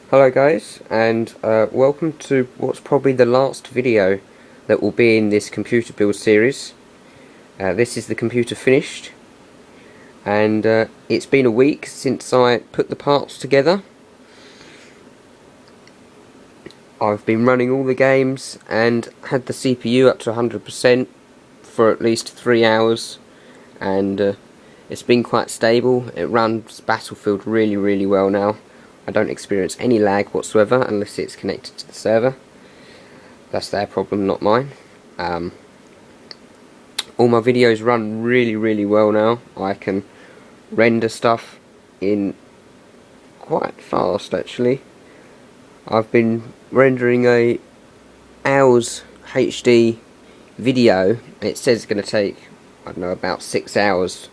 Hello guys, and welcome to what's probably the last video that will be in this computer build series. This is the computer finished, and it's been a week since I put the parts together. I've been running all the games and had the CPU up to 100% for at least 3 hours, and it's been quite stable. It runs Battlefield really well now. I don't experience any lag whatsoever unless it's connected to the server. That's their problem, not mine. All my videos run really well now. I can render stuff in quite fast actually. I've been rendering a hours HD video. It says it's going to take, I don't know, about 6 hours.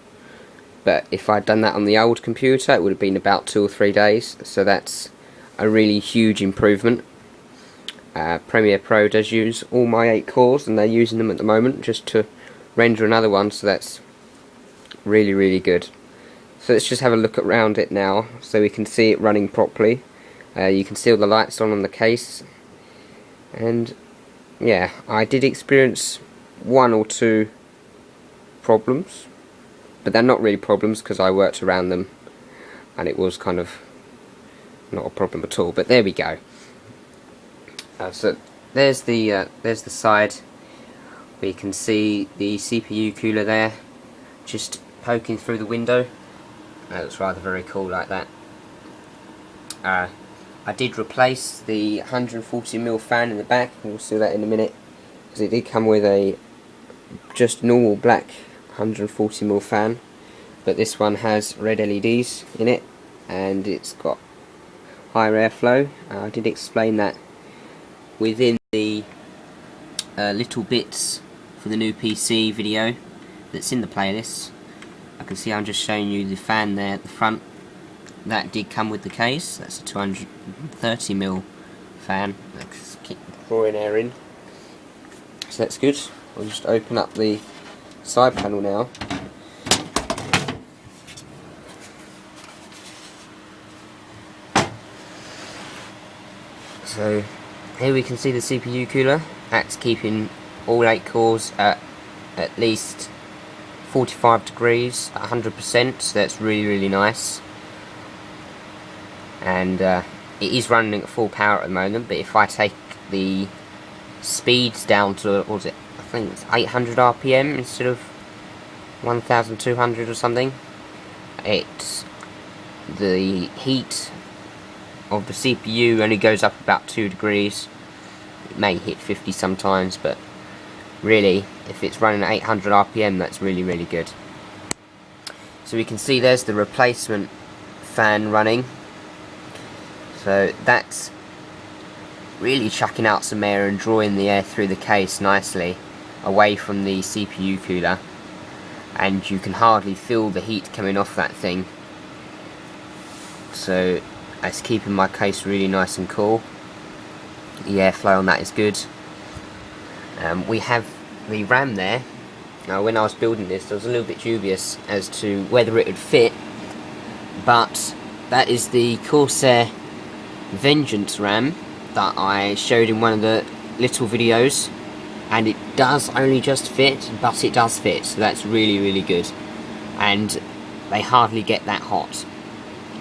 But if I'd done that on the old computer, it would have been about 2 or 3 days. So that's a really huge improvement. Premiere Pro does use all my 8 cores, and they're using them at the moment just to render another one. So that's really good. So let's just have a look around it now, so we can see it running properly. You can see all the lights on the case, and yeah, I did experience 1 or 2 problems. But they're not really problems because I worked around them and it was kind of not a problem at all. But there we go. So there's the side where you can see the CPU cooler there just poking through the window. That looks rather very cool like that. I did replace the 140mm fan in the back, and we'll see that in a minute, because it did come with a just normal black 140mm fan, but this one has red LEDs in it and it's got higher airflow. I did explain that within the little bits for the new PC video that's in the playlist. I can see I'm just showing you the fan there at the front. That did come with the case. That's a 230mm fan. Let's keep drawing air in, so that's good. I'll just open up the side panel now. So here we can see the CPU cooler. That's keeping all 8 cores at least 45 degrees, 100%, so that's really nice. And it is running at full power at the moment, but if I take the speeds down to, what was it, I think it's 800 RPM instead of 1200 or something, the heat of the CPU only goes up about 2 degrees. It may hit 50 sometimes, but really, if it's running at 800 RPM, that's really good. So we can see there's the replacement fan running. So that's really chucking out some air and drawing the air through the case nicely away from the CPU cooler, and you can hardly feel the heat coming off that thing. So it's keeping my case really nice and cool. The airflow on that is good. We have the RAM there. Now when I was building this, I was a little bit dubious as to whether it would fit, but that is the Corsair Vengeance RAM that I showed in one of the little videos, and it does only just fit, but it does fit, so that's really good. And they hardly get that hot,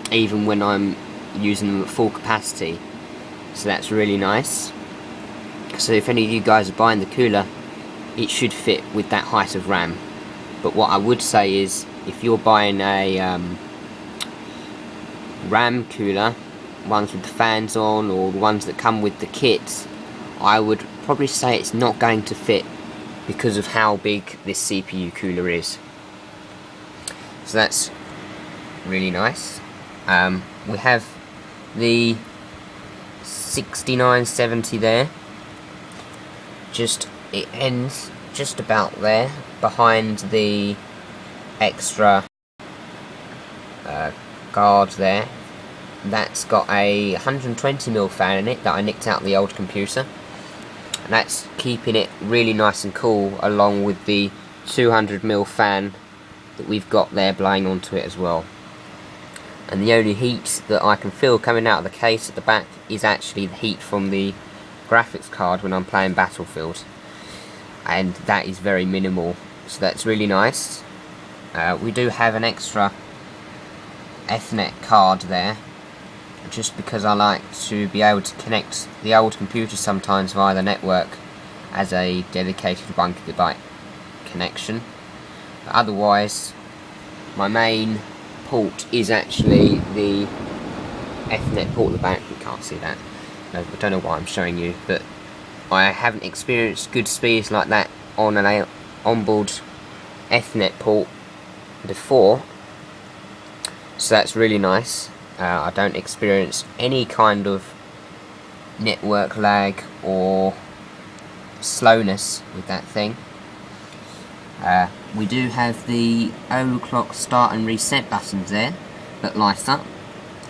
even when I'm using them at full capacity, so that's really nice. So if any of you guys are buying the cooler, it should fit with that height of RAM. But what I would say is, if you're buying a RAM cooler, ones with the fans on, or the ones that come with the kits, I would probably say it's not going to fit because of how big this CPU cooler is. So that's really nice. We have the 6970 there. It ends just about there behind the extra guard there. That's got a 120mm fan in it that I nicked out of the old computer, and that's keeping it really nice and cool, along with the 200mm fan that we've got there blowing onto it as well. and the only heat that I can feel coming out of the case at the back is actually the heat from the graphics card when I'm playing Battlefield, and that is very minimal, so that's really nice. We do have an extra Ethernet card there, just because I like to be able to connect the old computer sometimes via the network as a dedicated 1 GB connection. But otherwise, my main port is actually the Ethernet port at the back. You can't see that. No, I don't know why I'm showing you, but I haven't experienced good speeds like that on an onboard Ethernet port before, so that's really nice. I don't experience any kind of network lag or slowness with that thing. We do have the overclock start and reset buttons there that light up.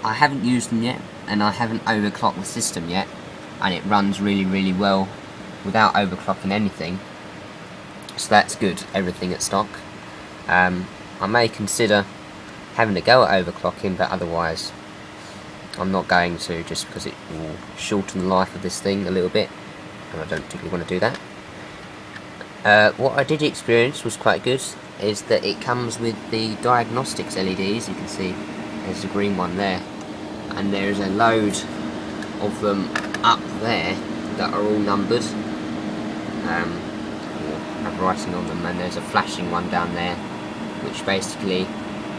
I haven't used them yet, and I haven't overclocked the system yet, and it runs really well without overclocking anything, so that's good, everything at stock. I may consider having to go at overclocking, but otherwise I'm not going to, just because it will shorten the life of this thing a little bit, and I don't particularly want to do that. What I did experience was quite good, is that it comes with the diagnostics LEDs. You can see there's the green one there, and there's a load of them up there that are all numbered, have writing on them, and there's a flashing one down there, which basically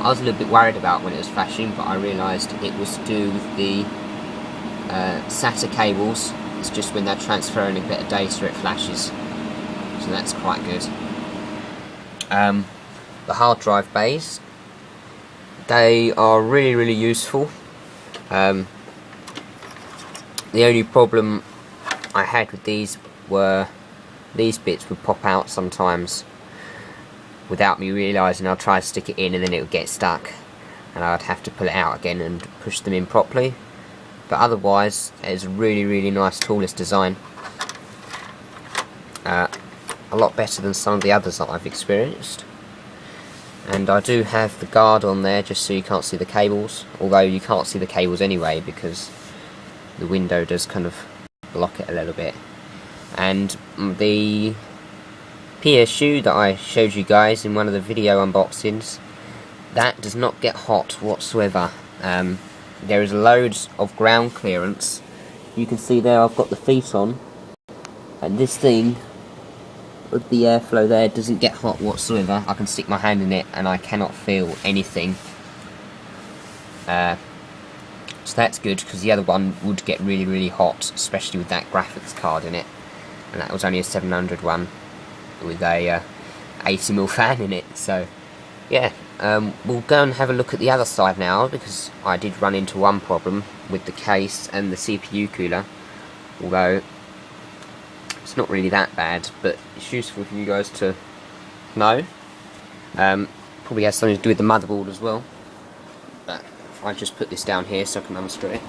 I was a little bit worried about when it was flashing, but I realised it was to do with the SATA cables. It's just when they're transferring a bit of data it flashes, so that's quite good. The hard drive bays, they are really useful. The only problem I had with these were these bits would pop out sometimes without me realising. I'd try to stick it in and then it would get stuck, and I'd have to pull it out again and push them in properly. But otherwise, it's a really nice toolless design. A lot better than some of the others that I've experienced. And I do have the guard on there just so you can't see the cables, although you can't see the cables anyway because the window does kind of block it a little bit. And the PSU that I showed you guys in one of the video unboxings, that does not get hot whatsoever. There is loads of ground clearance. You can see there I've got the feet on, and this thing with the airflow there doesn't get hot whatsoever. I can stick my hand in it and I cannot feel anything. So that's good, because the other one would get really hot, especially with that graphics card in it, and that was only a 700 one with a 80mm fan in it. So yeah, we'll go and have a look at the other side now, because I did run into one problem with the case and the CPU cooler, although it's not really that bad, but it's useful for you guys to know. Probably has something to do with the motherboard as well, but I just put this down here so I can unscrew it.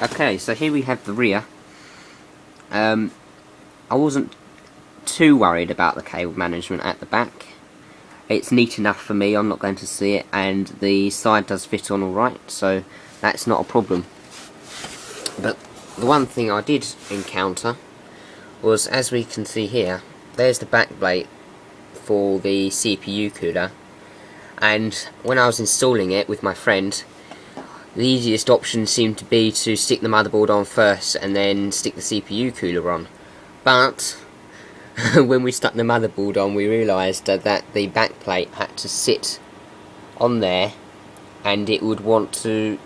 Okay, so here we have the rear. I wasn't too worried about the cable management at the back. It's neat enough for me, I'm not going to see it, and the side does fit on alright, so that's not a problem. But the one thing I did encounter was, as we can see here, there's the back plate for the CPU cooler, and when I was installing it with my friend, the easiest option seemed to be to stick the motherboard on first and then stick the CPU cooler on. But when we stuck the motherboard on, we realised that the back plate had to sit on there, and it would want to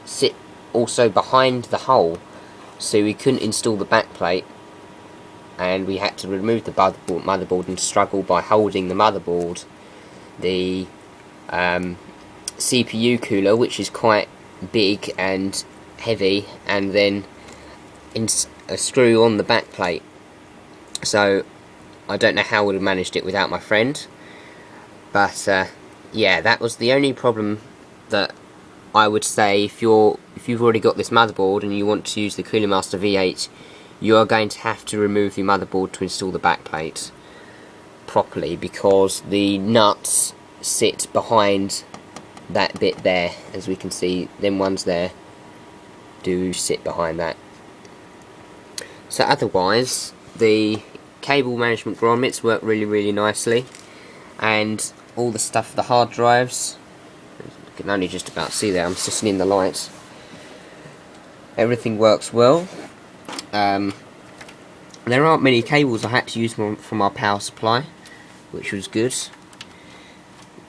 sit also behind the hole, so we couldn't install the back plate, and we had to remove the motherboard and struggle by holding the motherboard, the CPU cooler, which is quite big and heavy, and then a screw on the back plate. So I don't know how I would have managed it without my friend, but yeah, that was the only problem that I would say if you've already got this motherboard and you want to use the Cooling Master V8, you are going to have to remove your motherboard to install the backplate properly, because the nuts sit behind that bit there. As we can see, them ones there do sit behind that. So otherwise, the cable management grommets work really nicely, and all the stuff, the hard drives, you can only just about see there, I'm sitting in the light, everything works well. There aren't many cables I had to use from our power supply, which was good.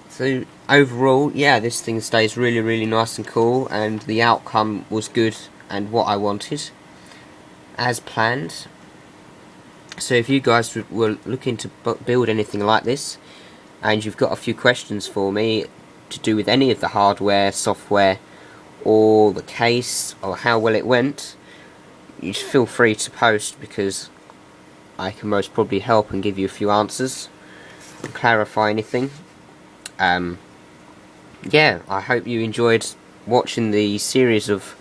So overall, yeah, this thing stays really nice and cool, and the outcome was good and what I wanted, as planned. So if you guys were looking to build anything like this, and you've got a few questions for me to do with any of the hardware, software, or the case, or how well it went, you just feel free to post, because I can most probably help and give you a few answers and clarify anything. Yeah, I hope you enjoyed watching the series of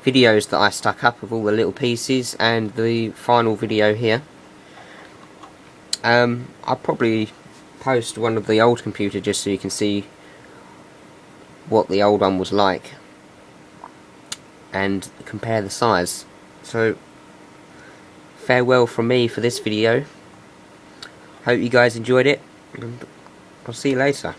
videos that I stuck up of all the little pieces and the final video here. I'll probably post one of the old computer just so you can see what the old one was like and compare the size. So farewell from me for this video. Hope you guys enjoyed it, and I'll see you later.